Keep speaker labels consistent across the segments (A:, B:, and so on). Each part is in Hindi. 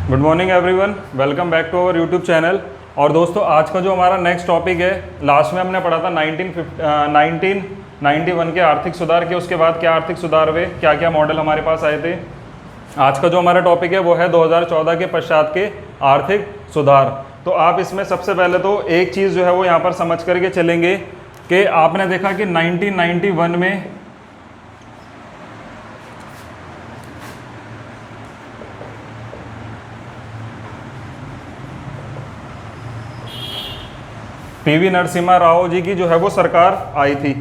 A: Good morning everyone, welcome back to our YouTube channel. और दोस्तों, आज का जो हमारा नेक्स्ट टॉपिक है, लास्ट में हमने पढ़ा था 1991 के आर्थिक सुधार के, उसके बाद क्या आर्थिक सुधार हुए, क्या क्या मॉडल हमारे पास आए थे। आज का जो हमारा टॉपिक है वो है 2014 के पश्चात के आर्थिक सुधार। तो आप इसमें सबसे पहले तो एक चीज़ जो है वो यहाँ पर समझ करके चलेंगे कि आपने देखा कि 1991 में पीवी नरसिम्हा राव जी की जो है वो सरकार आई थी,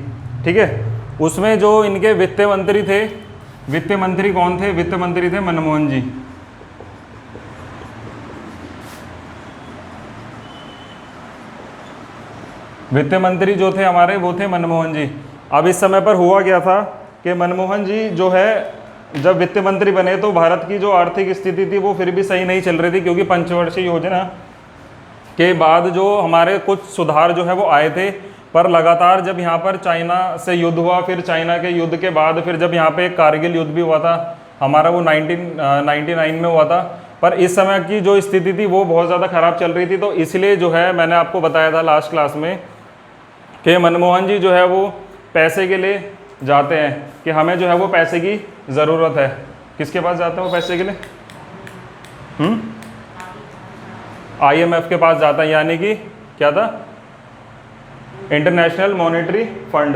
A: ठीक है। उसमें जो इनके वित्त मंत्री थे, वित्त मंत्री कौन थे? वित्त मंत्री थे मनमोहन जी। वित्त मंत्री जो थे हमारे वो थे मनमोहन जी। अब इस समय पर हुआ क्या था कि मनमोहन जी जो है जब वित्त मंत्री बने तो भारत की जो आर्थिक स्थिति थी वो फिर भी सही नहीं चल रही थी, क्योंकि पंचवर्षीय योजना के बाद जो हमारे कुछ सुधार जो है वो आए थे, पर लगातार जब यहाँ पर चाइना से युद्ध हुआ, फिर चाइना के युद्ध के बाद फिर जब यहाँ पे कारगिल युद्ध भी हुआ था हमारा, वो 1999 में हुआ था। पर इस समय की जो स्थिति थी वो बहुत ज़्यादा ख़राब चल रही थी। तो इसलिए जो है मैंने आपको बताया था लास्ट क्लास में कि मनमोहन जी जो है वो पैसे के लिए जाते हैं कि हमें जो है वो पैसे की ज़रूरत है। किसके पास जाते हैं वो पैसे के लिए? IMF के पास जाता है, यानी कि क्या था? इंटरनेशनल मॉनेटरी फंड,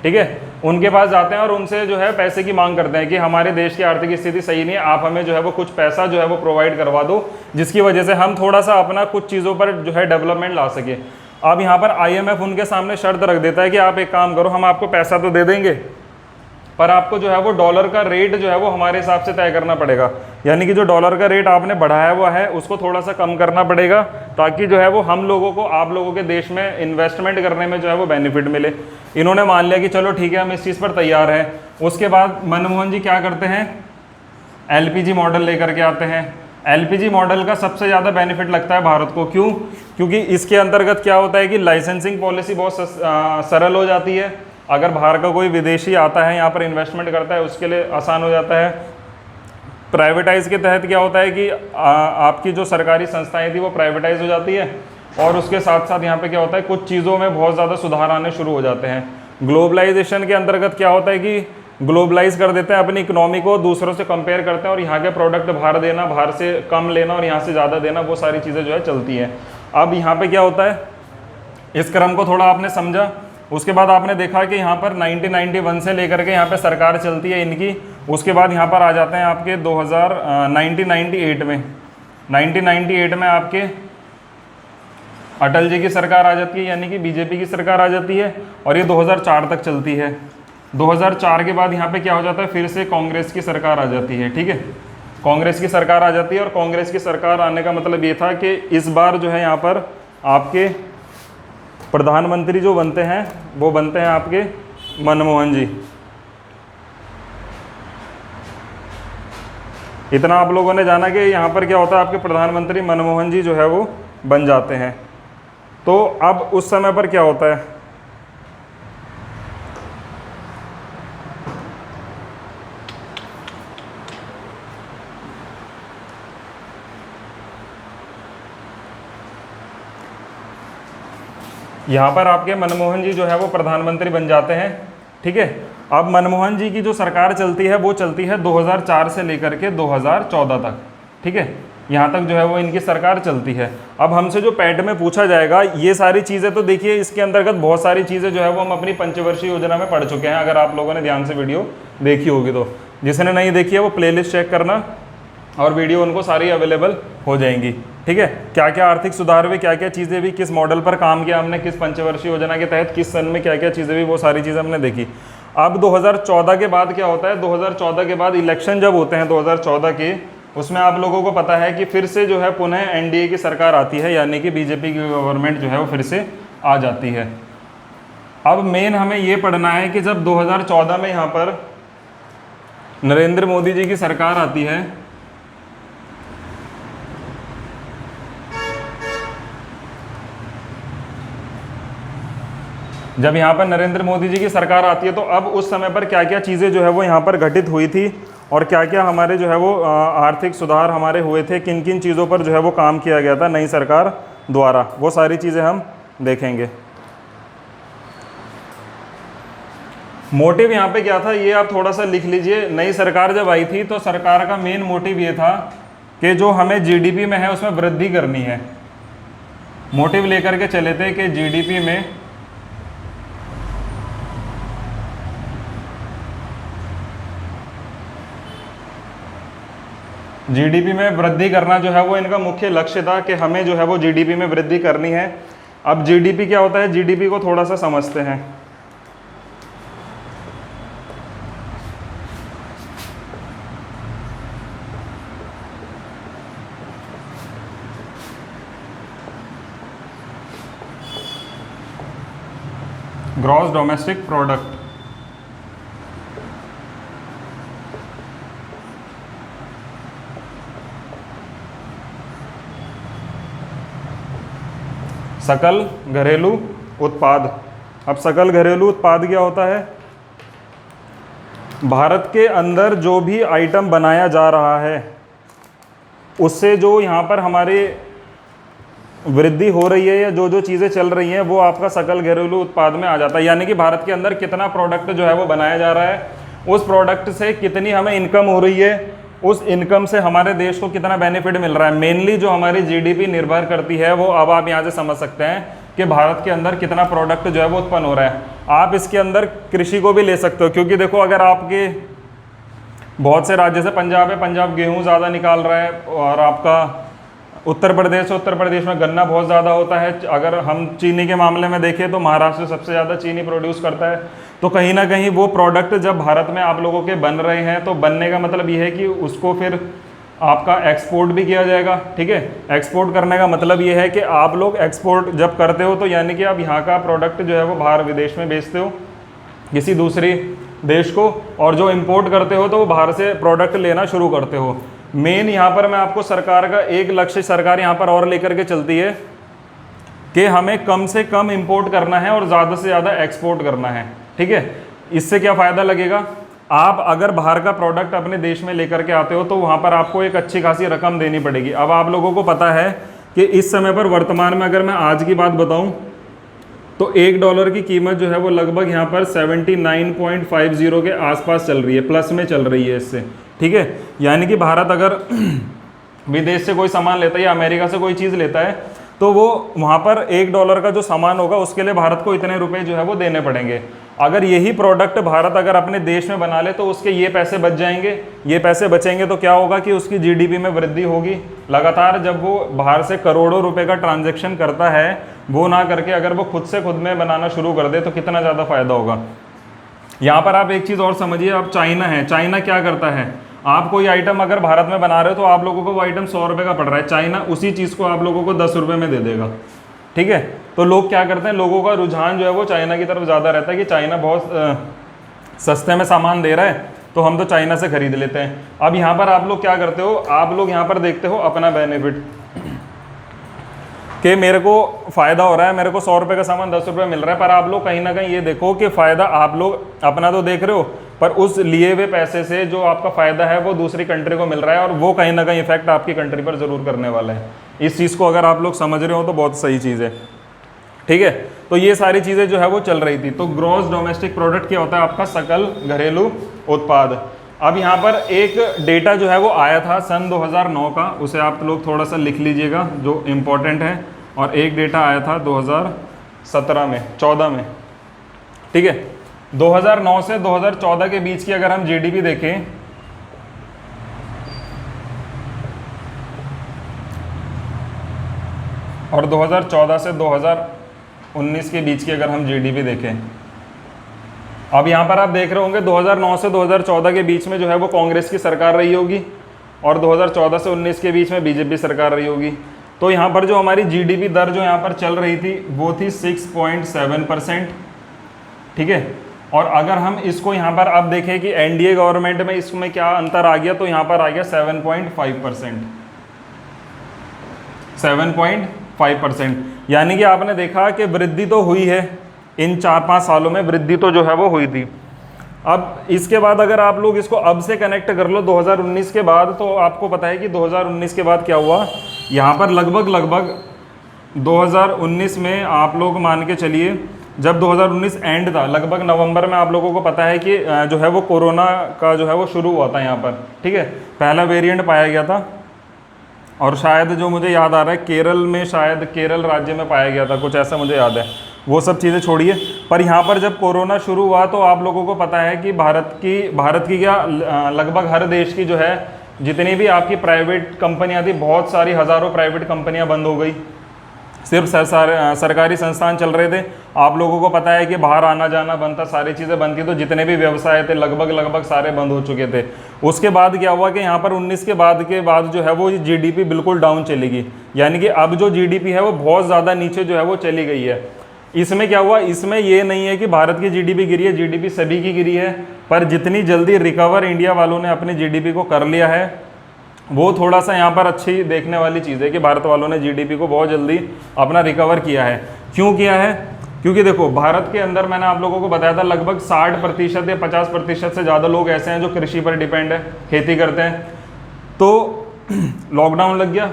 A: ठीक है। उनके पास जाते हैं और उनसे जो है पैसे की मांग करते हैं कि हमारे देश की आर्थिक स्थिति सही नहीं है, आप हमें जो है वो कुछ पैसा जो है वो प्रोवाइड करवा दो, जिसकी वजह से हम थोड़ा सा अपना कुछ चीज़ों पर जो है डेवलपमेंट ला सके। अब यहाँ पर IMF उनके सामने शर्त रख देता है कि आप एक काम करो, हम आपको पैसा तो दे देंगे, पर आपको जो है वो डॉलर का रेट जो है वो हमारे हिसाब से तय करना पड़ेगा। यानी कि जो डॉलर का रेट आपने बढ़ाया हुआ है उसको थोड़ा सा कम करना पड़ेगा, ताकि जो है वो हम लोगों को, आप लोगों के देश में इन्वेस्टमेंट करने में जो है वो बेनिफिट मिले। इन्होंने मान लिया कि चलो ठीक है, हम इस चीज़ पर तैयार हैं। उसके बाद मनमोहन जी क्या करते हैं? LPG मॉडल लेकर के आते हैं। LPG मॉडल का सबसे ज़्यादा बेनिफिट लगता है भारत को। क्यों? क्योंकि इसके अंतर्गत क्या होता है कि लाइसेंसिंग पॉलिसी बहुत सरल हो जाती है। अगर बाहर का कोई विदेशी आता है यहाँ पर इन्वेस्टमेंट करता है, उसके लिए आसान हो जाता है। प्राइवेटाइज़ के तहत क्या होता है कि आपकी जो सरकारी संस्थाएं थी वो प्राइवेटाइज हो जाती है, और उसके साथ साथ यहाँ पे क्या होता है, कुछ चीज़ों में बहुत ज़्यादा सुधार आने शुरू हो जाते हैं। ग्लोबलाइजेशन के अंतर्गत क्या होता है कि ग्लोबलाइज कर देते हैं अपनी इकोनॉमी को, दूसरों से कंपेयर करते हैं और यहाँ के प्रोडक्ट बाहर देना, बाहर से कम लेना और यहाँ से ज़्यादा देना, वो सारी चीज़ें जो है चलती हैं। अब यहाँ पर क्या होता है, इस क्रम को थोड़ा आपने समझा। उसके बाद आपने देखा कि यहाँ पर 1991 से लेकर के यहाँ पे सरकार चलती है इनकी। उसके बाद यहाँ पर आ जाते हैं आपके 1998 में। 1998 में आपके अटल जी की सरकार आ जाती है, यानी कि बीजेपी की सरकार आ जाती है, और ये 2004 तक चलती है। 2004 के बाद यहाँ पे क्या हो जाता है, फिर से कांग्रेस की सरकार आ जाती है, ठीक है। कांग्रेस की सरकार आ जाती है, और कांग्रेस की सरकार आने का मतलब ये था कि इस बार जो है यहाँ पर आपके प्रधानमंत्री जो बनते हैं वो बनते हैं आपके मनमोहन जी। इतना आप लोगों ने जाना कि यहाँ पर क्या होता है, आपके प्रधानमंत्री मनमोहन जी जो है वो बन जाते हैं। तो अब उस समय पर क्या होता है, यहाँ पर आपके मनमोहन जी जो है वो प्रधानमंत्री बन जाते हैं, ठीक है। अब मनमोहन जी की जो सरकार चलती है वो चलती है 2004 से लेकर के 2014 तक, ठीक है। यहाँ तक जो है वो इनकी सरकार चलती है। अब हमसे जो पैट में पूछा जाएगा, ये सारी चीज़ें तो देखिए, इसके अंतर्गत बहुत सारी चीज़ें जो है वो हम अपनी पंचवर्षीय योजना में पढ़ चुके हैं, अगर आप लोगों ने ध्यान से वीडियो देखी होगी तो। जिसने नहीं देखी है वो प्लेलिस्ट चेक करना, और वीडियो उनको सारी अवेलेबल हो जाएंगी, ठीक है। क्या क्या आर्थिक सुधार हुए, क्या क्या चीज़ें भी, किस मॉडल पर काम किया हमने, किस पंचवर्षीय योजना के तहत किस सन में क्या क्या चीज़ें भी, वो सारी चीज़ें हमने देखी। अब 2014 के बाद क्या होता है, 2014 के बाद इलेक्शन जब होते हैं 2014 के, उसमें आप लोगों को पता है कि फिर से जो है पुनः NDA की सरकार आती है, यानी कि बीजेपी की गवर्नमेंट जो है वो फिर से आ जाती है। अब मेन हमें ये पढ़ना है कि जब 2014 में यहाँ पर नरेंद्र मोदी जी की सरकार आती है, जब यहाँ पर नरेंद्र मोदी जी की सरकार आती है तो अब उस समय पर क्या क्या चीज़ें जो है वो यहाँ पर घटित हुई थी, और क्या क्या हमारे जो है वो आर्थिक सुधार हमारे हुए थे, किन किन चीज़ों पर जो है वो काम किया गया था नई सरकार द्वारा, वो सारी चीज़ें हम देखेंगे। मोटिव यहाँ पे क्या था ये आप थोड़ा सा लिख लीजिए। नई सरकार जब आई थी तो सरकार का मेन मोटिव ये था कि जो हमें जीडीपी में है उसमें वृद्धि करनी है। मोटिव लेकर के चले थे कि जीडीपी में वृद्धि करना जो है वो इनका मुख्य लक्ष्य था कि हमें जो है वो जीडीपी में वृद्धि करनी है। अब जीडीपी क्या होता है, जीडीपी को थोड़ा सा समझते हैं। Gross domestic product. सकल घरेलू उत्पाद। अब सकल घरेलू उत्पाद क्या होता है, भारत के अंदर जो भी आइटम बनाया जा रहा है उससे जो यहाँ पर हमारे वृद्धि हो रही है या जो जो चीज़ें चल रही हैं वो आपका सकल घरेलू उत्पाद में आ जाता है। यानी कि भारत के अंदर कितना प्रोडक्ट जो है वो बनाया जा रहा है, उस प्रोडक्ट से कितनी हमें इनकम हो रही है, उस इनकम से हमारे देश को कितना बेनिफिट मिल रहा है। मेनली जो हमारी जीडीपी निर्भर करती है वो अब आप यहाँ से समझ सकते हैं कि भारत के अंदर कितना प्रोडक्ट जो है वो उत्पन्न हो रहा है। आप इसके अंदर कृषि को भी ले सकते हो, क्योंकि देखो अगर आपके बहुत से राज्य से पंजाब है, पंजाब गेहूँ ज़्यादा निकाल रहा है, और आपका उत्तर प्रदेश है, उत्तर प्रदेश में गन्ना बहुत ज़्यादा होता है। अगर हम चीनी के मामले में देखें तो महाराष्ट्र सबसे ज़्यादा चीनी प्रोड्यूस करता है। तो कहीं ना कहीं वो प्रोडक्ट जब भारत में आप लोगों के बन रहे हैं तो बनने का मतलब ये है कि उसको फिर आपका एक्सपोर्ट भी किया जाएगा। ठीक है, एक्सपोर्ट करने का मतलब ये है कि आप लोग एक्सपोर्ट जब करते हो तो यानी कि आप यहाँ का प्रोडक्ट जो है वो बाहर विदेश में बेचते हो किसी दूसरी देश को, और जो इम्पोर्ट करते हो तो वो बाहर से प्रोडक्ट लेना शुरू करते हो। मेन यहाँ पर मैं आपको सरकार का एक लक्ष्य सरकार यहाँ पर और लेकर के चलती है कि हमें कम से कम इंपोर्ट करना है और ज़्यादा से ज़्यादा एक्सपोर्ट करना है। ठीक है, इससे क्या फ़ायदा लगेगा, आप अगर बाहर का प्रोडक्ट अपने देश में लेकर के आते हो तो वहाँ पर आपको एक अच्छी खासी रकम देनी पड़ेगी। अब आप लोगों को पता है कि इस समय पर वर्तमान में अगर मैं आज की बात बताऊँ तो $1 की कीमत जो है वो लगभग यहाँ पर 79.50 के आसपास चल रही है, प्लस में चल रही है इससे। ठीक है, यानी कि भारत अगर विदेश से कोई सामान लेता है या अमेरिका से कोई चीज़ लेता है तो वो वहाँ पर $1 का जो सामान होगा उसके लिए भारत को इतने रुपए जो है वो देने पड़ेंगे। अगर यही प्रोडक्ट भारत अगर अपने देश में बना ले तो उसके ये पैसे बच जाएंगे। ये पैसे बचेंगे तो क्या होगा कि उसकी जीडीपी में वृद्धि होगी। लगातार जब वो बाहर से करोड़ों रुपए का ट्रांजैक्शन करता है, वो ना करके अगर वो खुद में बनाना शुरू कर दे तो कितना ज़्यादा फायदा होगा। यहाँ पर आप एक चीज़ और समझिए, अब चाइना है, चाइना क्या करता है, आप कोई आइटम अगर भारत में बना रहे हो तो आप लोगों को वो आइटम 100 रुपये का पड़ रहा है, चाइना उसी चीज़ को आप लोगों को 10 रुपये में दे देगा। ठीक है, तो लोग क्या करते हैं, लोगों का रुझान जो है वो चाइना की तरफ ज़्यादा रहता है कि चाइना बहुत सस्ते में सामान दे रहा है तो हम तो चाइना से खरीद लेते हैं। अब यहाँ पर आप लोग क्या करते हो, आप लोग यहाँ पर देखते हो अपना बेनिफिट कि मेरे को फ़ायदा हो रहा है, मेरे को 100 रुपये का सामान 10 रुपये मिल रहा है, पर आप लोग कहीं ना कहीं ये देखो कि फ़ायदा आप लोग अपना तो देख रहे हो पर उस लिए हुए पैसे से जो आपका फ़ायदा है वो दूसरी कंट्री को मिल रहा है और वो कहीं ना कहीं इफेक्ट आपकी कंट्री पर ज़रूर करने वाला है। इस चीज़ को अगर आप लोग समझ रहे हो तो बहुत सही चीज़ है। ठीक है, तो ये सारी चीज़ें जो है वो चल रही थी। तो ग्रॉस डोमेस्टिक प्रोडक्ट क्या होता है, आपका सकल घरेलू उत्पाद। अब यहाँ पर एक डेटा जो है वो आया था सन 2009 का, उसे आप लोग थोड़ा सा लिख लीजिएगा जो इम्पोर्टेंट है, और एक डेटा आया था 2017 में 14 में। ठीक है, 2009 से 2014 के बीच की अगर हम जीडीपी देखें और 2014 से 2019 के बीच की अगर हम जीडीपी देखें, अब यहाँ पर आप देख रहे होंगे 2009 से 2014 के बीच में जो है वो कांग्रेस की सरकार रही होगी और 2014 से 19 के बीच में बीजेपी सरकार रही होगी। तो यहाँ पर जो हमारी जीडीपी दर जो यहाँ पर चल रही थी वो थी 6.7%। ठीक है, और अगर हम इसको यहाँ पर अब देखें कि एनडीए गवर्नमेंट में इसमें क्या अंतर आ गया, तो यहाँ पर आ गया 7.5%। 7.5%, यानी कि आपने देखा कि वृद्धि तो हुई है, इन 4-5 सालों में वृद्धि तो जो है वो हुई थी। अब इसके बाद अगर आप लोग इसको अब से कनेक्ट कर लो 2019 के बाद, तो आपको पता है कि 2019 के बाद क्या हुआ, यहाँ पर लगभग 2019 में आप लोग मान के चलिए, जब 2019 एंड था लगभग नवंबर में, आप लोगों को पता है कि जो है वो कोरोना का जो है वो शुरू हुआ था यहाँ पर, ठीक है। पहला वेरिएंट पाया गया था और शायद जो मुझे याद आ रहा है केरल में, शायद केरल राज्य में पाया गया था, कुछ ऐसा मुझे याद है। वो सब चीज़ें छोड़िए, पर यहाँ पर जब कोरोना शुरू हुआ तो आप लोगों को पता है कि भारत की क्या लगभग हर देश की जो है जितनी भी आपकी प्राइवेट कंपनियाँ थी, बहुत सारी हज़ारों प्राइवेट कंपनियाँ बंद हो गई, सिर्फ सरकारी संस्थान चल रहे थे। आप लोगों को पता है कि बाहर आना जाना बंद था, सारी चीज़ें बंद थी, तो जितने भी व्यवसाय थे लगभग सारे बंद हो चुके थे। उसके बाद क्या हुआ कि यहाँ पर 19 के बाद जो है वो जीडीपी बिल्कुल डाउन चलेगी, यानी कि अब जो जीडीपी है वो बहुत ज़्यादा नीचे जो है वो चली गई है। इसमें क्या हुआ, इसमें ये नहीं है कि भारत की जीडीपी गिरी है, जीडीपी सभी की गिरी है, पर जितनी जल्दी रिकवर इंडिया वालों ने अपनी जीडीपी को कर लिया है वो थोड़ा सा यहाँ पर अच्छी देखने वाली चीज़ है कि भारत वालों ने जीडीपी को बहुत जल्दी अपना रिकवर किया है। क्यों किया है? क्योंकि देखो भारत के अंदर मैंने आप लोगों को बताया था लगभग 60% या 50% से ज़्यादा लोग ऐसे हैं जो कृषि पर डिपेंड है, खेती करते हैं। तो लॉकडाउन लग गया,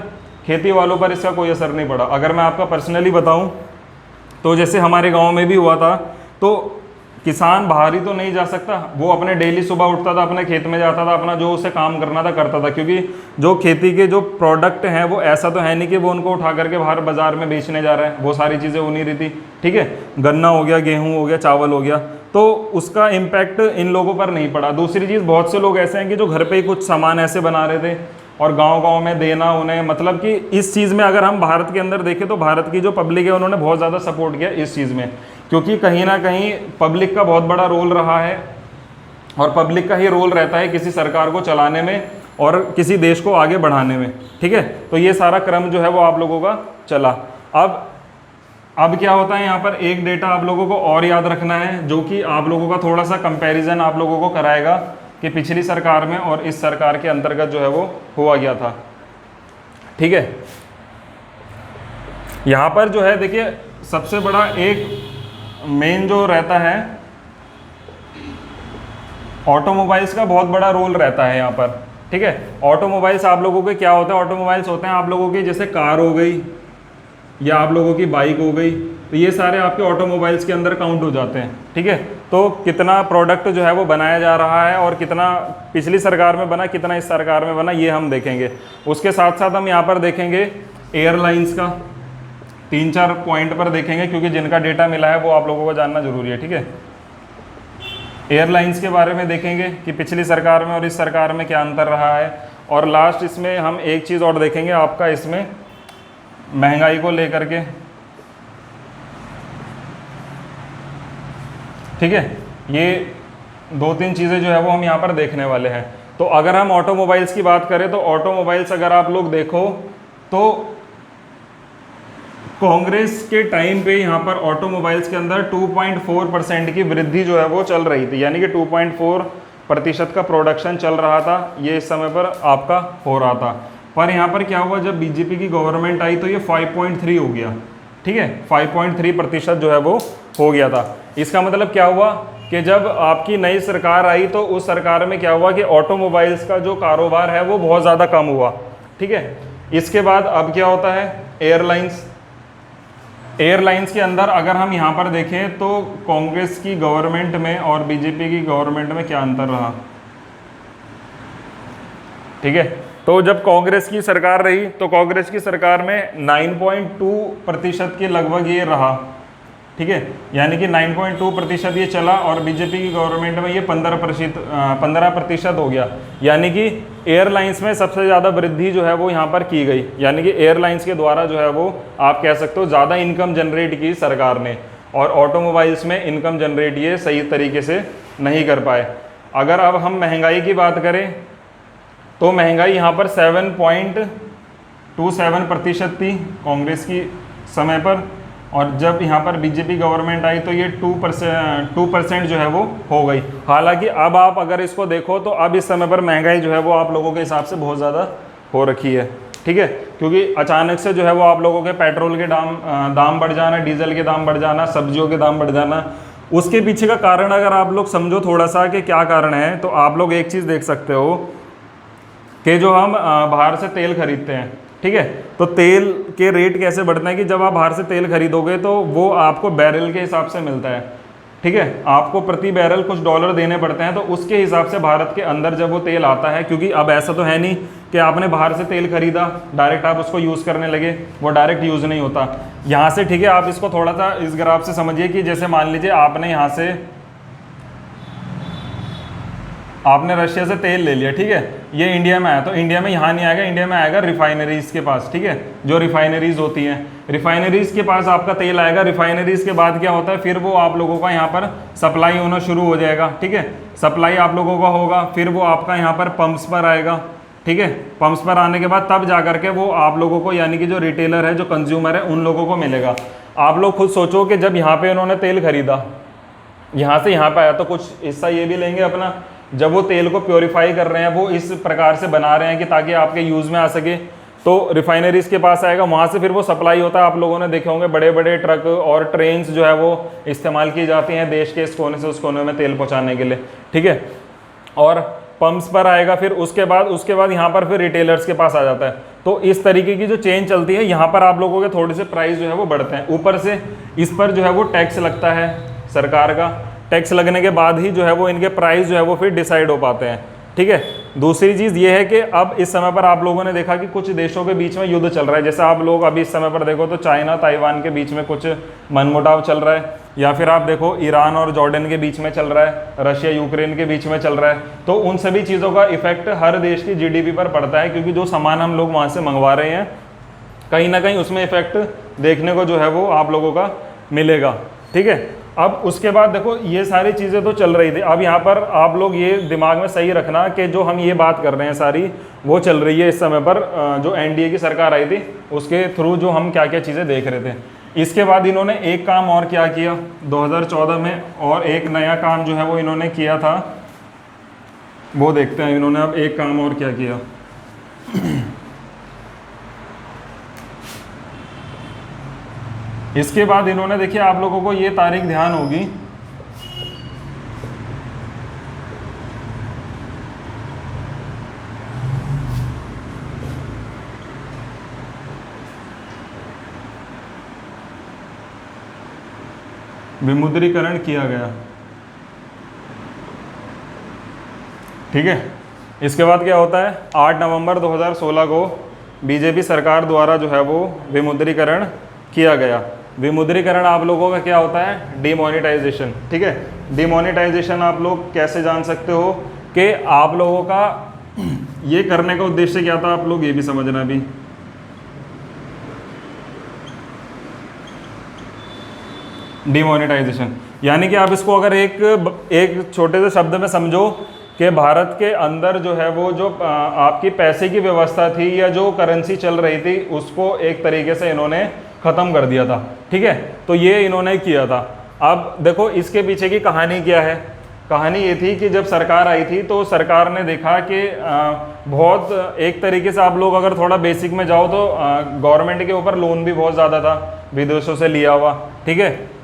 A: खेती वालों पर इसका कोई असर नहीं पड़ा। अगर मैं आपका पर्सनली बताऊँ तो जैसे हमारे गाँव में भी हुआ था, तो किसान बाहर ही तो नहीं जा सकता, वो अपने डेली सुबह उठता था, अपने खेत में जाता था, अपना जो उसे काम करना था करता था, क्योंकि जो खेती के जो प्रोडक्ट हैं वो ऐसा तो है नहीं कि वो उनको उठा करके बाहर बाजार में बेचने जा रहा है, वो सारी चीज़ें हो नहीं रही थी, ठीक है। गन्ना हो गया, गेहूँ हो गया, चावल हो गया, तो उसका इम्पैक्ट इन लोगों पर नहीं पड़ा। दूसरी चीज़, बहुत से लोग ऐसे हैं कि जो घर पर ही कुछ सामान ऐसे बना रहे थे और गांव-गांव में देना उन्हें, मतलब कि इस चीज़ में अगर हम भारत के अंदर देखें तो भारत की जो पब्लिक है उन्होंने बहुत ज़्यादा सपोर्ट किया इस चीज़ में, क्योंकि कहीं ना कहीं पब्लिक का बहुत बड़ा रोल रहा है और पब्लिक का ही रोल रहता है किसी सरकार को चलाने में और किसी देश को आगे बढ़ाने में, ठीक है। तो ये सारा क्रम जो है वो आप लोगों का चला। अब क्या होता है, यहाँ पर एक डेटा आप लोगों को और याद रखना है, जो कि आप लोगों का थोड़ा सा कंपैरिजन आप लोगों को कराएगा कि पिछली सरकार में और इस सरकार के अंतर्गत जो है वो हुआ गया था, ठीक है। यहाँ पर जो है देखिए सबसे बड़ा एक मेन जो रहता है, ऑटोमोबाइल्स का बहुत बड़ा रोल रहता है यहाँ पर, ठीक है। ऑटोमोबाइल्स आप लोगों के क्या होता है, ऑटोमोबाइल्स होते हैं आप लोगों की जैसे कार हो गई या आप लोगों की बाइक हो गई, तो ये सारे आपके ऑटोमोबाइल्स के अंदर काउंट हो जाते हैं, ठीक है। तो कितना प्रोडक्ट जो है वो बनाया जा रहा है और कितना पिछली सरकार में बना, कितना इस सरकार में बना, ये हम देखेंगे। उसके साथ साथ हम यहाँ पर देखेंगे एयरलाइंस का 3-4 पॉइंट पर देखेंगे, क्योंकि जिनका डेटा मिला है वो आप लोगों को जानना जरूरी है, ठीक है। एयरलाइंस के बारे में देखेंगे कि पिछली सरकार में और इस सरकार में क्या अंतर रहा है, और लास्ट इसमें हम एक चीज़ और देखेंगे आपका, इसमें महंगाई को लेकर के, ठीक है। ये 2-3 चीज़ें जो है वो हम यहाँ पर देखने वाले हैं। तो अगर हम ऑटोमोबाइल्स की बात करें तो ऑटोमोबाइल्स अगर आप लोग देखो तो कांग्रेस के टाइम पे यहाँ पर ऑटोमोबाइल्स के अंदर 2.4% की वृद्धि जो है वो चल रही थी, यानी कि 2.4% का प्रोडक्शन चल रहा था, ये इस समय पर आपका हो रहा था। पर यहाँ पर क्या हुआ, जब बीजेपी की गवर्नमेंट आई तो ये 5.3 हो गया, ठीक है। 5.3% जो है वो हो गया था। इसका मतलब क्या हुआ कि जब आपकी नई सरकार आई तो उस सरकार में क्या हुआ कि ऑटोमोबाइल्स का जो कारोबार है वो बहुत ज़्यादा कम हुआ, ठीक है। इसके बाद अब क्या होता है, एयरलाइंस के अंदर अगर हम यहाँ पर देखें तो कांग्रेस की गवर्नमेंट में और बीजेपी की गवर्नमेंट में क्या अंतर रहा, ठीक है। तो जब कांग्रेस की सरकार रही तो कांग्रेस की सरकार में 9.2% के लगभग ये रहा, ठीक है, यानी कि 9.2% ये चला, और बीजेपी की गवर्नमेंट में ये 15% हो गया, यानी कि एयरलाइंस में सबसे ज़्यादा वृद्धि जो है वो यहाँ पर की गई, यानी कि एयरलाइंस के द्वारा जो है वो आप कह सकते हो ज़्यादा इनकम जनरेट की सरकार ने, और ऑटोमोबाइल्स में इनकम जनरेट ये सही तरीके से नहीं कर पाए। अगर अब हम महंगाई की बात करें तो महंगाई यहाँ पर 7.27% थी कांग्रेस की समय पर, और जब यहाँ पर बीजेपी गवर्नमेंट आई तो ये 2% जो है वो हो गई। हालांकि अब आप अगर इसको देखो तो अब इस समय पर महंगाई जो है वो आप लोगों के हिसाब से बहुत ज़्यादा हो रखी है, ठीक है, क्योंकि अचानक से जो है वो आप लोगों के पेट्रोल के दाम बढ़ जाना, डीजल के दाम बढ़ जाना, सब्जियों के दाम बढ़ जाना, उसके पीछे का कारण अगर आप लोग समझो थोड़ा सा कि क्या कारण है, तो आप लोग एक चीज़ देख सकते हो कि जो हम बाहर से तेल खरीदते हैं, ठीक है, तो तेल के रेट कैसे बढ़ते हैं कि जब आप बाहर से तेल खरीदोगे तो वो आपको बैरल के हिसाब से मिलता है, ठीक है, आपको प्रति बैरल कुछ डॉलर देने पड़ते हैं, तो उसके हिसाब से भारत के अंदर जब वो तेल आता है, क्योंकि अब ऐसा तो है नहीं कि आपने बाहर से तेल खरीदा डायरेक्ट आप उसको यूज़ करने लगे, वो डायरेक्ट यूज़ नहीं होता यहाँ से, ठीक है। आप इसको थोड़ा सा इस ग्राफ से समझिए कि जैसे मान लीजिए आपने यहाँ से आपने रशिया से तेल ले लिया, ठीक है, ये इंडिया में आया, तो इंडिया में यहाँ नहीं आएगा, इंडिया में आएगा रिफाइनरीज के पास, ठीक है, जो रिफाइनरीज होती हैं, रिफाइनरीज के पास आपका तेल आएगा। रिफाइनरीज के बाद क्या होता है, फिर वो आप लोगों का यहाँ पर सप्लाई होना शुरू हो जाएगा, ठीक है, सप्लाई आप लोगों का होगा, फिर वो आपका यहाँ पर पंप्स पर आएगा, ठीक है, पंप्स पर आने के बाद तब जा करके वो आप लोगों को, यानी कि जो रिटेलर है, जो कंज्यूमर है, उन लोगों को मिलेगा। आप लोग खुद सोचो कि जब यहाँ पे उन्होंने तेल खरीदा, यहाँ से यहाँ पे आया, तो कुछ हिस्सा ये भी लेंगे अपना, जब वो तेल को प्योरीफाई कर रहे हैं, वो इस प्रकार से बना रहे हैं कि ताकि आपके यूज़ में आ सके, तो रिफाइनरीज के पास आएगा, वहाँ से फिर वो सप्लाई होता है। आप लोगों ने देखे होंगे बड़े बड़े ट्रक और ट्रेन्स जो है वो इस्तेमाल की जाती हैं देश के इस कोने से उस कोने में तेल पहुँचाने के लिए, ठीक है, और पंप्स पर आएगा, फिर उसके बाद यहाँ पर फिर रिटेलर्स के पास आ जाता है। तो इस तरीके की जो चेन चलती है, यहाँ पर आप लोगों के थोड़े से प्राइस जो है वो बढ़ते हैं, ऊपर से इस पर जो है वो टैक्स लगता है सरकार का, टैक्स लगने के बाद ही जो है वो इनके प्राइस जो है वो फिर डिसाइड हो पाते हैं, ठीक है। दूसरी चीज़ ये है कि अब इस समय पर आप लोगों ने देखा कि कुछ देशों के बीच में युद्ध चल रहा है, जैसे आप लोग अभी इस समय पर देखो तो चाइना ताइवान के बीच में कुछ मनमुटाव चल रहा है, या फिर आप देखो ईरान और जॉर्डन के बीच में चल रहा है, रशिया यूक्रेन के बीच में चल रहा है। तो उन सभी चीज़ों का इफेक्ट हर देश की जीडीपी पर पड़ता है, क्योंकि जो सामान हम लोग वहाँ से मंगवा रहे हैं कहीं ना कहीं उसमें इफेक्ट देखने को जो है वो आप लोगों का मिलेगा, ठीक है। अब उसके बाद देखो ये सारी चीज़ें तो चल रही थी, अब यहाँ पर आप लोग ये दिमाग में सही रखना कि जो हम ये बात कर रहे हैं सारी वो चल रही है इस समय पर जो एनडीए की सरकार आई थी उसके थ्रू जो हम क्या क्या चीज़ें देख रहे थे। इसके बाद इन्होंने एक काम और क्या किया 2014 में, और एक नया काम जो है वो इन्होंने किया था, वो देखते हैं इन्होंने अब एक काम और क्या किया। इसके बाद इन्होंने, देखिए आप लोगों को ये तारीख ध्यान होगी, विमुद्रीकरण किया गया, ठीक है। इसके बाद क्या होता है 8 नवंबर 2016 को बीजेपी सरकार द्वारा जो है वो विमुद्रीकरण किया गया। विमुद्रीकरण आप लोगों का क्या होता है, डिमोनेटाइजेशन, ठीक है। डिमोनेटाइजेशन आप लोग कैसे जान सकते हो कि आप लोगों का ये करने का उद्देश्य क्या था, आप लोग ये भी समझना भी। डिमोनेटाइजेशन यानी कि आप इसको अगर एक छोटे से शब्द में समझो कि भारत के अंदर जो है वो जो आपकी पैसे की व्यवस्था थी या जो करेंसी चल रही थी उसको एक तरीके से इन्होंने ख़त्म कर दिया था, ठीक है। तो ये इन्होंने किया था। अब देखो इसके पीछे की कहानी क्या है, कहानी ये थी कि जब सरकार आई थी तो सरकार ने देखा कि बहुत एक तरीके से आप लोग अगर थोड़ा बेसिक में जाओ तो गवर्नमेंट के ऊपर लोन भी बहुत ज़्यादा था विदेशों से लिया हुआ, ठीक है।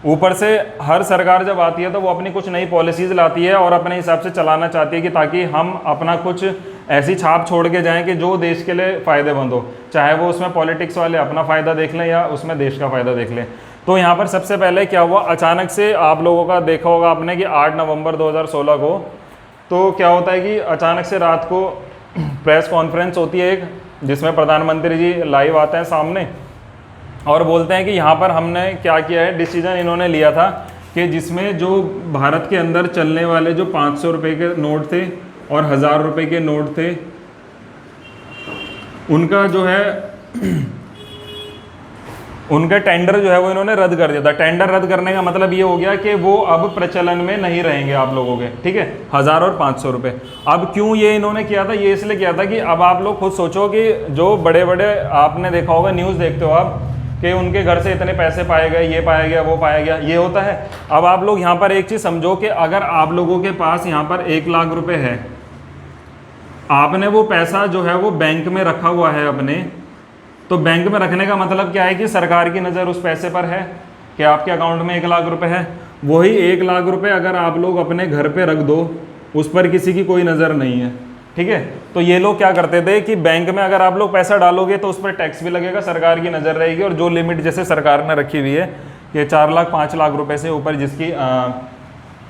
A: ऊपर से हर सरकार जब आती है तो वो अपनी कुछ नई पॉलिसीज़ लाती है और अपने हिसाब से चलाना चाहती है कि ताकि हम अपना कुछ ऐसी छाप छोड़ के जाएं कि जो देश के लिए फ़ायदेमंद हो, चाहे वो उसमें पॉलिटिक्स वाले अपना फ़ायदा देख लें या उसमें देश का फ़ायदा देख लें। तो यहाँ पर सबसे पहले क्या हुआ, अचानक से आप लोगों का देखा होगा आपने कि 8 नवंबर 2016 को तो क्या होता है कि अचानक से रात को प्रेस कॉन्फ्रेंस होती है एक, जिसमें प्रधानमंत्री जी लाइव आते हैं सामने और बोलते हैं कि यहाँ पर हमने क्या किया है, डिसीजन इन्होंने लिया था कि जिसमें जो भारत के अंदर चलने वाले जो 500 रुपये के नोट थे और 1000 रुपये के नोट थे उनका जो है उनका टेंडर जो है वो इन्होंने रद्द कर दिया था। टेंडर रद्द करने का मतलब ये हो गया कि वो अब प्रचलन में नहीं रहेंगे आप लोगों के, ठीक है, 1000 और 500 रुपये। अब क्यों ये इन्होंने किया था, ये इसलिए किया था कि अब आप लोग खुद सोचो कि जो बड़े बड़े आपने देखा होगा, न्यूज़ देखते हो आप कि उनके घर से इतने पैसे पाए गए, ये पाया गया, वो पाया गया, ये होता है। अब आप लोग यहाँ पर एक चीज़ समझो कि अगर आप लोगों के पास यहाँ पर 1 लाख रुपए है, आपने वो पैसा जो है वो बैंक में रखा हुआ है अपने, तो बैंक में रखने का मतलब क्या है कि सरकार की नज़र उस पैसे पर है कि आपके अकाउंट में 1 लाख रुपए है। वही 1 लाख रुपए अगर आप लोग अपने घर पे रख दो, उस पर किसी की कोई नज़र नहीं है, ठीक है। तो ये लोग क्या करते थे कि बैंक में अगर आप लोग पैसा डालोगे तो उस पर टैक्स भी लगेगा, सरकार की नज़र रहेगी, और जो लिमिट जैसे सरकार ने रखी हुई है कि 4 लाख 5 लाख रुपए से ऊपर जिसकी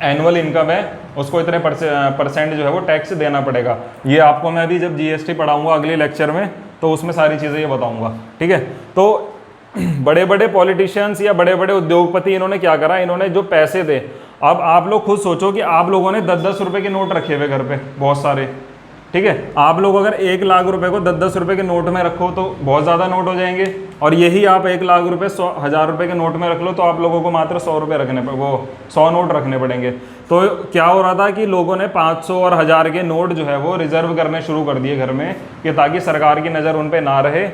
A: एनुअल इनकम है उसको इतने परसेंट जो है वो टैक्स देना पड़ेगा। ये आपको मैं अभी जब जीएसटी पढ़ाऊंगा अगले लेक्चर में तो उसमें सारी चीज़ें ये बताऊंगा, ठीक है। तो बड़े बड़े पॉलिटिशियंस या बड़े बड़े उद्योगपति इन्होंने क्या करा, इन्होंने जो पैसे थे, अब आप लोग खुद सोचो कि आप लोगों ने 10-10 रुपए के नोट रखे हुए घर पे बहुत सारे, ठीक है। आप लोग अगर 1 लाख रुपए को 10-10 रुपए के नोट में रखो तो बहुत ज़्यादा नोट हो जाएंगे, और यही आप 1 लाख रुपए 100,000 रुपए के नोट में रख लो तो आप लोगों को मात्र 100 रुपये रखने वो 100 नोट रखने पड़ेंगे। तो क्या हो रहा था कि लोगों ने 500 और 1000 के नोट जो है वो रिजर्व करने शुरू कर दिए घर में, कि ताकि सरकार की नज़र उन पर ना रहे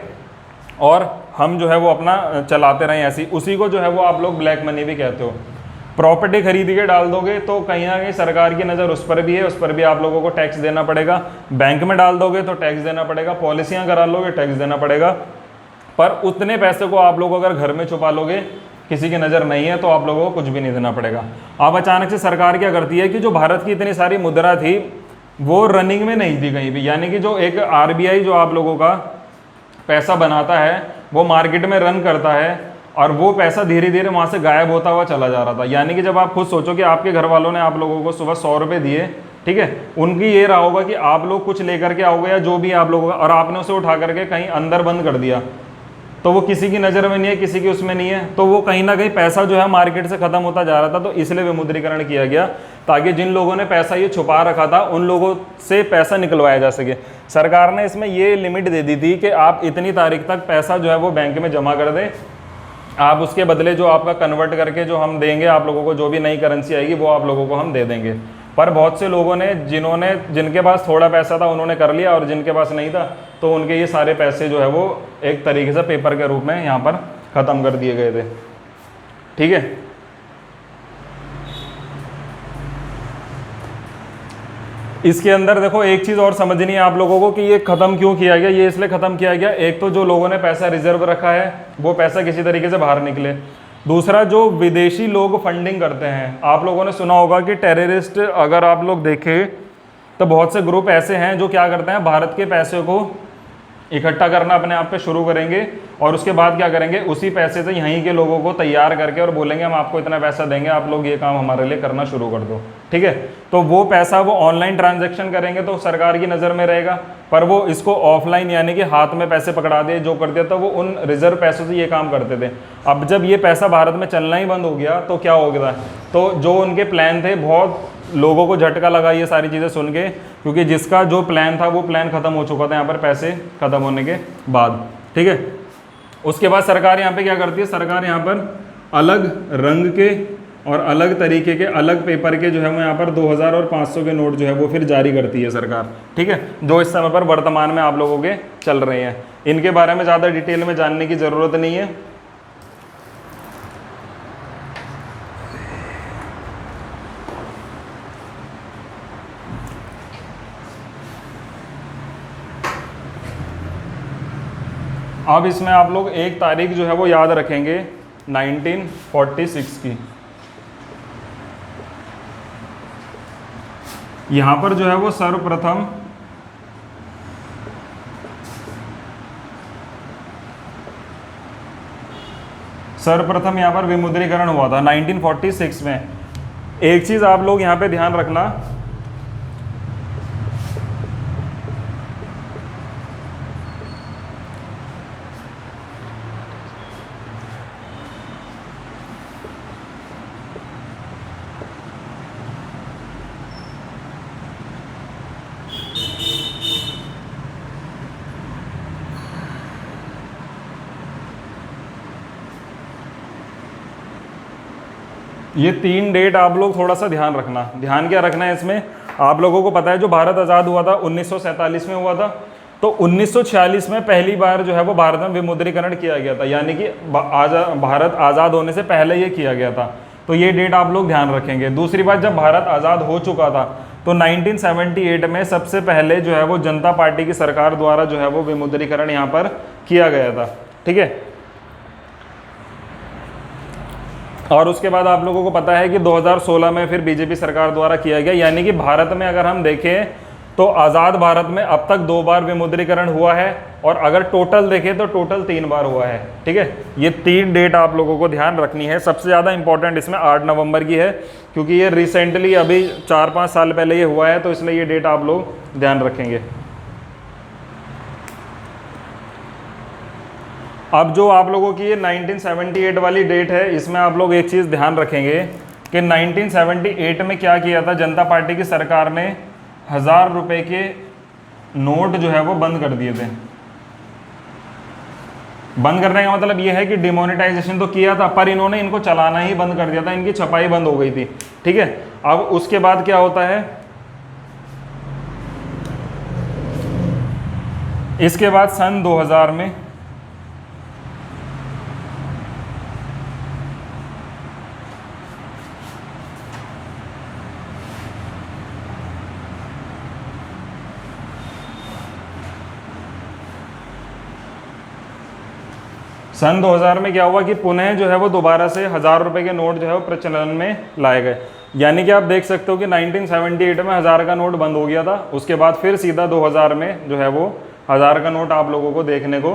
A: और हम जो है वो अपना चलाते रहें ऐसी। उसी को जो है वो आप लोग ब्लैक मनी भी कहते हो। प्रॉपर्टी खरीद के डाल दोगे तो कहीं ना कहीं सरकार की नज़र उस पर भी है, उस पर भी आप लोगों को टैक्स देना पड़ेगा। बैंक में डाल दोगे तो टैक्स देना पड़ेगा, पॉलिसियाँ करा लोगे टैक्स देना पड़ेगा। पर उतने पैसे को आप लोग अगर घर में छुपा लोगे, किसी की नज़र नहीं है, तो आप लोगों को कुछ भी नहीं देना पड़ेगा। अब अचानक से सरकार क्या करती है कि जो भारत की इतनी सारी मुद्रा थी वो रनिंग में नहीं थी कहीं भी, यानी कि जो एक RBI जो आप लोगों का पैसा बनाता है वो मार्केट में रन करता है, और वो पैसा धीरे धीरे वहाँ से गायब होता हुआ चला जा रहा था। यानी कि जब आप खुद सोचो कि आपके घर वालों ने आप लोगों को सुबह 100 रुपये दिए, ठीक है, उनकी ये रहा होगा कि आप लोग कुछ लेकर के आओगे या जो भी आप लोगों का, और आपने उसे उठा करके कहीं अंदर बंद कर दिया, तो वो किसी की नज़र में नहीं है, किसी की उसमें नहीं है, तो वो कहीं ना कहीं पैसा जो है मार्केट से ख़त्म होता जा रहा था। तो इसलिए विमुद्रीकरण किया गया, ताकि जिन लोगों ने पैसा ये छुपा रखा था उन लोगों से पैसा निकलवाया जा सके। सरकार ने इसमें ये लिमिट दे दी थी कि आप इतनी तारीख तक पैसा जो है वो बैंक में जमा कर दें, आप उसके बदले जो आपका कन्वर्ट करके जो हम देंगे आप लोगों को, जो भी नई करेंसी आएगी वो आप लोगों को हम दे देंगे। पर बहुत से लोगों ने जिनके पास थोड़ा पैसा था उन्होंने कर लिया, और जिनके पास नहीं था तो उनके ये सारे पैसे जो है वो एक तरीके से पेपर के रूप में यहाँ पर ख़त्म कर दिए गए थे, ठीक है। इसके अंदर देखो एक चीज़ और समझनी है आप लोगों को कि ये ख़त्म क्यों किया गया। ये इसलिए ख़त्म किया गया, एक तो जो लोगों ने पैसा रिजर्व रखा है वो पैसा किसी तरीके से बाहर निकले, दूसरा जो विदेशी लोग फंडिंग करते हैं, आप लोगों ने सुना होगा कि टेररिस्ट अगर आप लोग देखें तो बहुत से ग्रुप ऐसे हैं जो क्या करते हैं, भारत के पैसे को इकट्ठा करना अपने आप पे शुरू करेंगे, और उसके बाद क्या करेंगे, उसी पैसे से यहीं के लोगों को तैयार करके और बोलेंगे हम आपको इतना पैसा देंगे, आप लोग ये काम हमारे लिए करना शुरू कर दो, ठीक है। तो वो पैसा वो ऑनलाइन ट्रांजैक्शन करेंगे तो सरकार की नज़र में रहेगा, पर वो इसको ऑफलाइन यानी कि हाथ में पैसे पकड़ा दे जो कर दिया, तो वो उन रिजर्व पैसों से ये काम करते थे। अब जब ये पैसा भारत में चलना ही बंद हो गया तो क्या हो गया, तो जो उनके प्लान थे, बहुत लोगों को झटका लगा ये सारी चीज़ें सुन के, क्योंकि जिसका जो प्लान था वो प्लान ख़त्म हो चुका था यहाँ पर पैसे ख़त्म होने के बाद, ठीक है। उसके बाद सरकार यहाँ पे क्या करती है, सरकार यहाँ पर अलग रंग के और अलग तरीके के अलग पेपर के जो है वो यहाँ पर 2000 और 500 के नोट जो है वो फिर जारी करती है सरकार, ठीक है, जो इस समय पर वर्तमान में आप लोगों के चल रहे हैं। इनके बारे में ज़्यादा डिटेल में जानने की ज़रूरत नहीं है। अब इसमें आप लोग एक तारीख जो है वो याद रखेंगे 1946 की। यहाँ पर जो है वो सर्वप्रथम यहाँ पर विमुद्रीकरण हुआ था 1946 में। एक चीज़ आप लोग यहाँ पे ध्यान रखना, ये 3 डेट आप लोग थोड़ा सा ध्यान रखना। ध्यान क्या रखना है इसमें, आप लोगों को पता है जो भारत आज़ाद हुआ था 1947 में हुआ था, तो 1946 में पहली बार जो है वो भारत में विमुद्रीकरण किया गया था, यानी कि भारत आज़ाद होने से पहले ये किया गया था। तो ये डेट आप लोग ध्यान रखेंगे। दूसरी बात, जब भारत आज़ाद हो चुका था तो 1978 में सबसे पहले जो है वो जनता पार्टी की सरकार द्वारा जो है वो विमुद्रीकरण यहाँ पर किया गया था, ठीक है। और उसके बाद आप लोगों को पता है कि 2016 में फिर बीजेपी सरकार द्वारा किया गया, यानी कि भारत में अगर हम देखें तो आज़ाद भारत में अब तक 2 बार विमुद्रीकरण हुआ है, और अगर टोटल देखें तो टोटल 3 बार हुआ है। ठीक है, ये 3 डेट आप लोगों को ध्यान रखनी है। सबसे ज़्यादा इंपॉर्टेंट इसमें 8 नवंबर की है, क्योंकि ये रिसेंटली अभी 4-5 साल पहले ये हुआ है, तो इसलिए ये डेट आप लोग ध्यान रखेंगे। अब जो आप लोगों की ये 1978 वाली डेट है, इसमें आप लोग एक चीज़ ध्यान रखेंगे कि 1978 में क्या किया था, जनता पार्टी की सरकार ने 1000 रुपये के नोट जो है वो बंद कर दिए थे। बंद करने का मतलब ये है कि डिमोनेटाइजेशन तो किया था, पर इन्होंने इनको चलाना ही बंद कर दिया था, इनकी छपाई बंद हो गई थी। ठीक है, अब उसके बाद क्या होता है, इसके बाद सन 2000 में सन 2000 में क्या हुआ कि पुनः जो है वो दोबारा से 1000 रुपये के नोट जो है वो प्रचलन में लाए गए। यानी कि आप देख सकते हो कि 1978 में 1000 का नोट बंद हो गया था, उसके बाद फिर सीधा 2000 में जो है वो 1000 का नोट आप लोगों को देखने को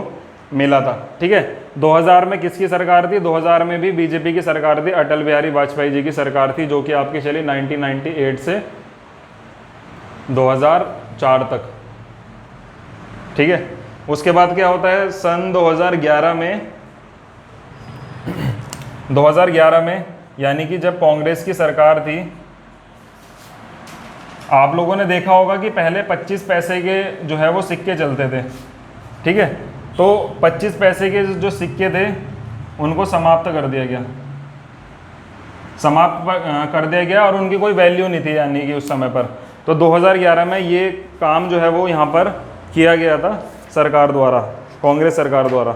A: मिला था। ठीक है, 2000 में किसकी सरकार थी, 2000 में भी बीजेपी की सरकार थी, अटल बिहारी वाजपेयी जी की सरकार थी, जो कि आपकी चली 1998 से 2004 तक। ठीक है, उसके बाद क्या होता है, सन 2011 में यानी कि जब कांग्रेस की सरकार थी, आप लोगों ने देखा होगा कि पहले 25 पैसे के जो है वो सिक्के चलते थे। ठीक है, तो 25 पैसे के जो सिक्के थे उनको समाप्त कर दिया गया, और उनकी कोई वैल्यू नहीं थी यानी कि उस समय पर। तो 2011 में ये काम जो है वो यहाँ पर किया गया था सरकार द्वारा, कांग्रेस सरकार द्वारा।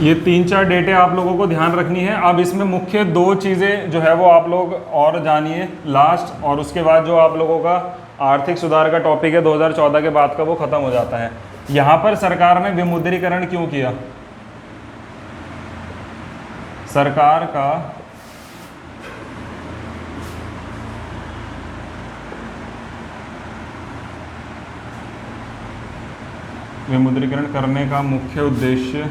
A: ये 3-4 डेटें आप लोगों को ध्यान रखनी है। अब इसमें मुख्य 2 चीज़ें जो है वो आप लोग और जानिए लास्ट, और उसके बाद जो आप लोगों का आर्थिक सुधार का टॉपिक है 2014 के बाद का, वो ख़त्म हो जाता है। यहाँ पर सरकार ने विमुद्रीकरण क्यों किया, सरकार का विमुद्रीकरण करने का मुख्य उद्देश्य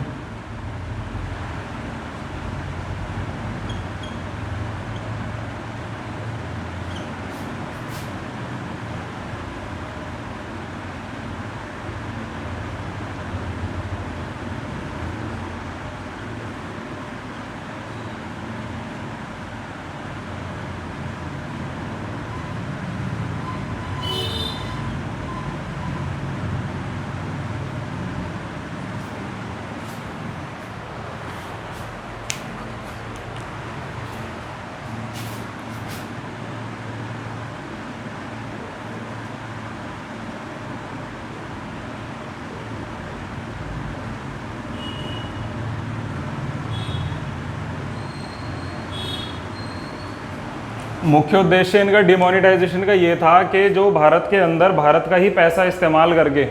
A: मुख्य उद्देश्य इनका डिमोनेटाइजेशन का ये था कि जो भारत के अंदर भारत का ही पैसा इस्तेमाल करके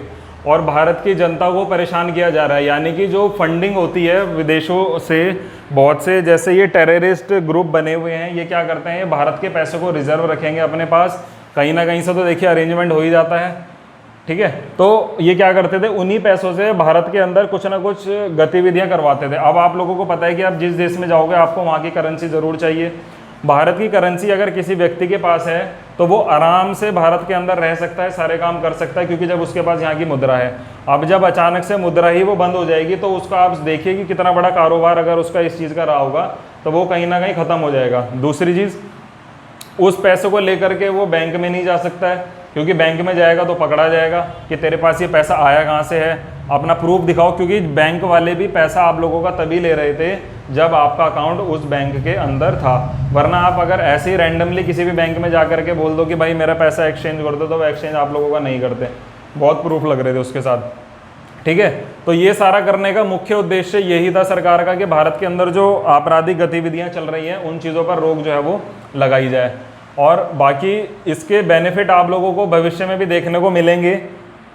A: और भारत की जनता को परेशान किया जा रहा है, यानी कि जो फंडिंग होती है विदेशों से, बहुत से जैसे ये टेररिस्ट ग्रुप बने हुए हैं, ये क्या करते हैं, ये भारत के पैसे को रिजर्व रखेंगे अपने पास, कहीं ना कहीं से तो देखिए अरेंजमेंट हो ही जाता है। ठीक है, तो ये क्या करते थे, उन्हीं पैसों से भारत के अंदर कुछ ना कुछ गतिविधियां करवाते थे। अब आप लोगों को पता है कि आप जिस देश में जाओगे आपको वहाँ की करेंसी ज़रूर चाहिए। भारत की करेंसी अगर किसी व्यक्ति के पास है तो वो आराम से भारत के अंदर रह सकता है, सारे काम कर सकता है, क्योंकि जब उसके पास यहाँ की मुद्रा है। अब जब अचानक से मुद्रा ही वो बंद हो जाएगी तो उसका आप देखिए कि कितना बड़ा कारोबार अगर उसका इस चीज़ का रहा होगा तो वो कहीं ना कहीं ख़त्म हो जाएगा। दूसरी चीज़, उस पैसे को लेकर के वो बैंक में नहीं जा सकता है, क्योंकि बैंक में जाएगा तो पकड़ा जाएगा कि तेरे पास ये पैसा आया कहाँ से है, अपना प्रूफ दिखाओ, क्योंकि बैंक वाले भी पैसा आप लोगों का तभी ले रहे थे जब आपका अकाउंट उस बैंक के अंदर था। वरना आप अगर ऐसे ही रैंडमली किसी भी बैंक में जा करके बोल दो कि भाई मेरा पैसा एक्सचेंज कर दो, तो वो एक्सचेंज आप लोगों का नहीं करते, बहुत प्रूफ लग रहे थे उसके साथ। ठीक है। तो ये सारा करने का मुख्य उद्देश्य यही था सरकार का कि भारत के अंदर जो आपराधिक गतिविधियां चल रही हैं उन चीज़ों पर रोक जो है वो लगाई जाए। और बाकी इसके बेनिफिट आप लोगों को भविष्य में भी देखने को मिलेंगे,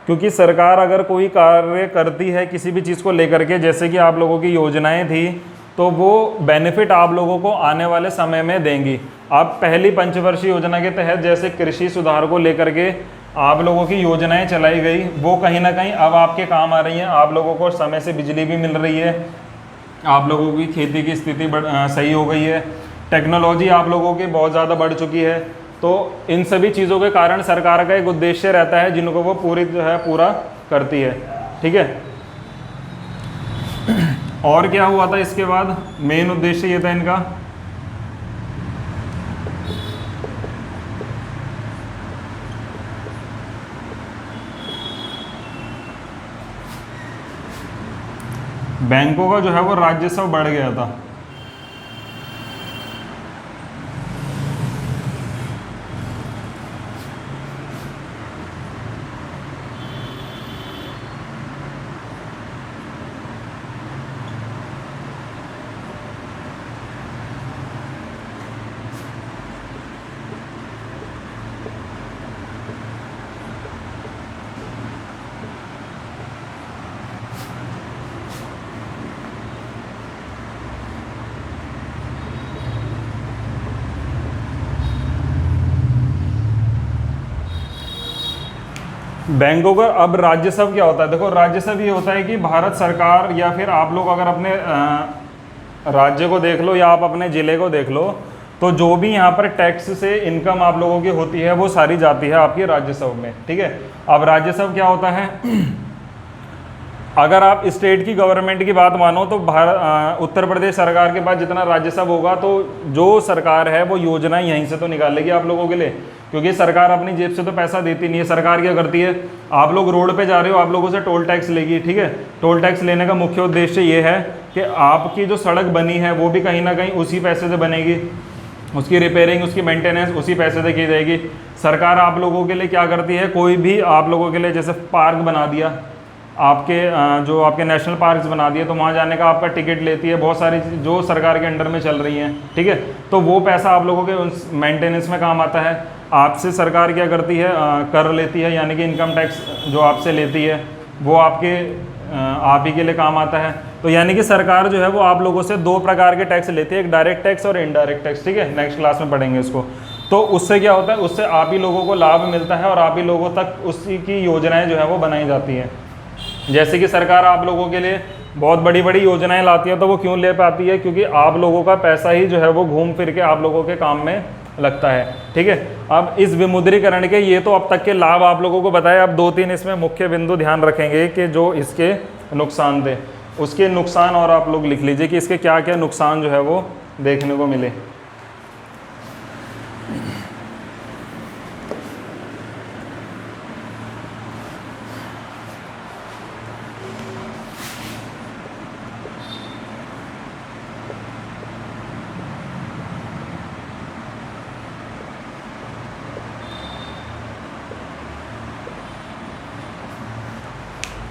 A: क्योंकि सरकार अगर कोई कार्य करती है किसी भी चीज़ को लेकर के, जैसे कि आप लोगों की योजनाएं थी, तो वो बेनिफिट आप लोगों को आने वाले समय में देंगी। आप पहली पंचवर्षीय योजना के तहत जैसे कृषि सुधार को लेकर के आप लोगों की योजनाएं चलाई गई, वो कहीं ना कहीं अब आपके काम आ रही हैं। आप लोगों को समय से बिजली भी मिल रही है, आप लोगों की खेती की स्थिति सही हो गई है, टेक्नोलॉजी आप लोगों की बहुत ज़्यादा बढ़ चुकी है। तो इन सभी चीज़ों के कारण सरकार का एक उद्देश्य रहता है जिनको वो पूरी जो है पूरा करती है। ठीक है। और क्या हुआ था इसके बाद, मेन उद्देश्य ये था इनका, बैंकों का जो है वो राजस्व बढ़ गया था। बैंकों का अब राजस्व क्या होता है, देखो राजस्व ये होता है कि भारत सरकार या फिर आप लोग अगर अपने राज्य को देख लो या आप अपने ज़िले को देख लो, तो जो भी यहाँ पर टैक्स से इनकम आप लोगों की होती है वो सारी जाती है आपकी राजस्व में। ठीक है। अब राजस्व क्या होता है, अगर आप स्टेट की गवर्नमेंट की बात मानो तो उत्तर प्रदेश सरकार के पास जितना राजस्व होगा, तो जो सरकार है वो योजना यहीं से तो निकालेगी आप लोगों के लिए, क्योंकि सरकार अपनी जेब से तो पैसा देती नहीं है। सरकार क्या करती है, आप लोग रोड पे जा रहे हो, आप लोगों से टोल टैक्स लेगी। ठीक है। टोल टैक्स लेने का मुख्य उद्देश्य ये है कि आपकी जो सड़क बनी है वो भी कहीं ना कहीं उसी पैसे से बनेगी, उसकी रिपेयरिंग, उसकी मेंटेनेंस उसी पैसे से की जाएगी। सरकार आप लोगों के लिए क्या करती है, कोई भी आप लोगों के लिए जैसे पार्क बना दिया, आपके जो आपके नेशनल पार्क्स बना दिए, तो वहाँ जाने का आपका टिकट लेती है, बहुत सारी जो सरकार के अंडर में चल रही हैं। ठीक है। तो वो पैसा आप लोगों के उस मेंटेनेंस में काम आता है। आपसे सरकार क्या करती है, कर लेती है, यानी कि इनकम टैक्स जो आपसे लेती है वो आपके आप ही के लिए काम आता है। तो यानी कि सरकार जो है वो आप लोगों से दो प्रकार के टैक्स लेती है, एक डायरेक्ट टैक्स और इनडायरेक्ट टैक्स। ठीक है। नेक्स्ट क्लास में पढ़ेंगे इसको। तो उससे क्या होता है, उससे आप ही लोगों को लाभ मिलता है और आप ही लोगों तक उसी की योजनाएं जो है वो बनाई जाती हैं। जैसे कि सरकार आप लोगों के लिए बहुत बड़ी बड़ी योजनाएं लाती है, तो वो क्यों ले पाती है, क्योंकि आप लोगों का पैसा ही जो है वो घूम फिर के आप लोगों के काम में लगता है। ठीक है। अब इस विमुद्रीकरण के ये तो अब तक के लाभ आप लोगों को बताए, अब दो तीन इसमें मुख्य बिंदु ध्यान रखेंगे कि जो इसके नुकसान थे, उसके नुकसान और आप लोग लिख लीजिए कि इसके क्या क्या नुकसान जो है वो देखने को मिले।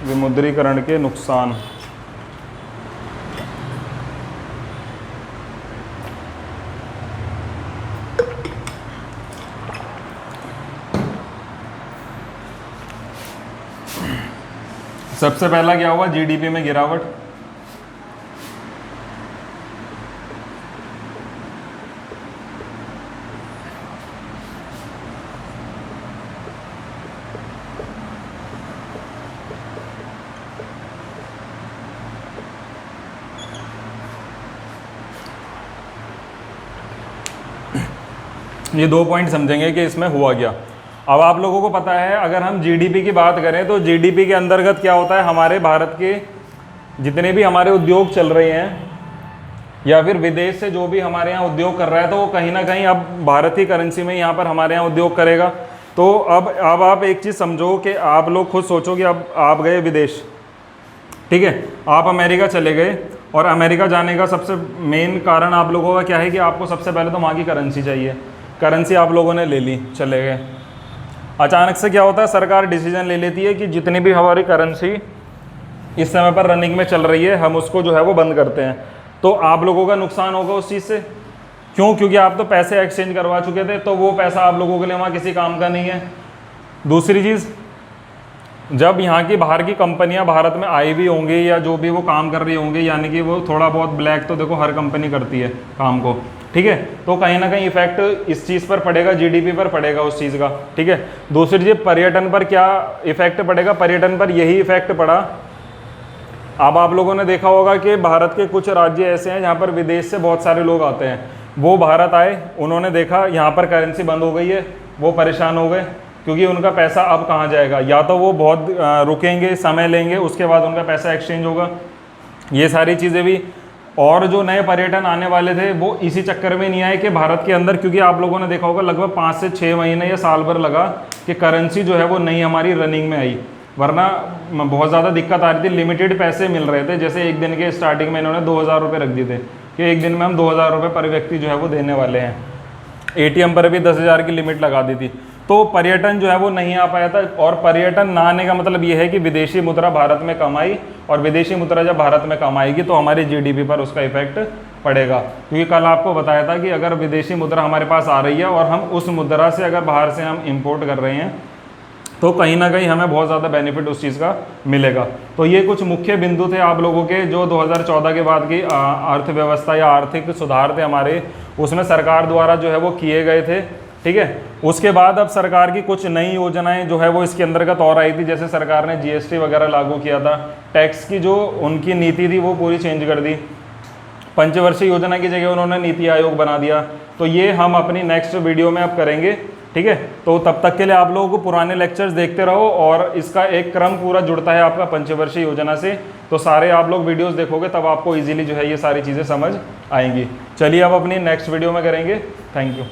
A: विमुद्रीकरण के नुकसान, सबसे पहला क्या हुआ, जीडीपी में गिरावट। ये दो पॉइंट समझेंगे कि इसमें हुआ क्या। अब आप लोगों को पता है, अगर हम जीडीपी की बात करें तो जीडीपी के अंतर्गत क्या होता है, हमारे भारत के जितने भी हमारे उद्योग चल रहे हैं या फिर विदेश से जो भी हमारे यहाँ उद्योग कर रहा है, तो वो कहीं ना कहीं अब भारत की करेंसी में यहाँ पर हमारे यहाँ उद्योग करेगा। तो अब आप एक चीज़ समझो कि आप लोग खुद सोचो कि अब आप गए विदेश, ठीक है, आप अमेरिका चले गए, और अमेरिका जाने का सबसे मेन कारण आप लोगों का क्या है कि आपको सबसे पहले तो वहाँ की करेंसी चाहिए। करेंसी आप लोगों ने ले ली, चले गए। अचानक से क्या होता है, सरकार डिसीजन ले लेती है कि जितनी भी हमारी करेंसी इस समय पर रनिंग में चल रही है, हम उसको जो है वो बंद करते हैं, तो आप लोगों का नुकसान होगा उस चीज़ से। क्यों? क्योंकि आप तो पैसे एक्सचेंज करवा चुके थे, तो वो पैसा आप लोगों के लिए वहाँ किसी काम का नहीं है। दूसरी चीज़, जब यहाँ की बाहर की कंपनियाँ भारत में आई भी होंगी या जो भी वो काम कर रही होंगी, यानी कि वो थोड़ा बहुत ब्लैक तो देखो हर कंपनी करती है काम को, ठीक है, तो कहीं ना कहीं इफेक्ट इस चीज़ पर पड़ेगा, जीडीपी पर पड़ेगा उस चीज़ का, ठीक है। दूसरी चीज़, पर्यटन पर क्या इफेक्ट पड़ेगा? पर्यटन पर यही इफेक्ट पड़ा, अब आप लोगों ने देखा होगा कि भारत के कुछ राज्य ऐसे हैं जहाँ पर विदेश से बहुत सारे लोग आते हैं, वो भारत आए, उन्होंने देखा यहाँ पर करेंसी बंद हो गई है, वो परेशान हो गए, क्योंकि उनका पैसा अब कहाँ जाएगा, या तो वो बहुत रुकेंगे, समय लेंगे, उसके बाद उनका पैसा एक्सचेंज होगा, ये सारी चीज़ें भी। और जो नए पर्यटन आने वाले थे वो इसी चक्कर में नहीं आए कि भारत के अंदर, क्योंकि आप लोगों ने देखा होगा लगभग 5 से 6 महीने या साल भर लगा कि करेंसी जो है वो नई हमारी रनिंग में आई, वरना बहुत ज़्यादा दिक्कत आ रही थी, लिमिटेड पैसे मिल रहे थे। जैसे एक दिन के स्टार्टिंग में इन्होंने 2000 रुपये रख दिए थे कि एक दिन में हम 2000 रुपये पर व्यक्ति जो है वो देने वाले हैं, ATM पर भी 10,000 की लिमिट लगा दी थी, तो पर्यटन जो है वो नहीं आ पाया था। और पर्यटन ना आने का मतलब ये है कि विदेशी मुद्रा भारत में कम आई, और विदेशी मुद्रा जब भारत में कम आएगी तो हमारी GDP पर उसका इफेक्ट पड़ेगा, क्योंकि कल आपको बताया था कि अगर विदेशी मुद्रा हमारे पास आ रही है और हम उस मुद्रा से अगर बाहर से हम इंपोर्ट कर रहे हैं तो कहीं ना कहीं हमें बहुत ज़्यादा बेनिफिट उस चीज़ का मिलेगा। तो ये कुछ मुख्य बिंदु थे आप लोगों के, जो 2014 के बाद की अर्थव्यवस्था या आर्थिक सुधार थे हमारे, उसमें सरकार द्वारा जो है वो किए गए थे, ठीक है। उसके बाद अब सरकार की कुछ नई योजनाएं जो है वो इसके अंतर्गत और आई थी, जैसे सरकार ने GST वगैरह लागू किया था, टैक्स की जो उनकी नीति थी वो पूरी चेंज कर दी, पंचवर्षीय योजना की जगह उन्होंने नीति आयोग बना दिया। तो ये हम अपनी नेक्स्ट वीडियो में अब करेंगे, ठीक है। तो तब तक के लिए आप लोगों को पुराने लेक्चर्स देखते रहो, और इसका एक क्रम पूरा जुड़ता है आपका पंचवर्षीय योजना से, तो सारे आप लोग वीडियोस देखोगे तब आपको इजीली जो है ये सारी चीज़ें समझ आएंगी। चलिए अब अपनी नेक्स्ट वीडियो में करेंगे। Thank you.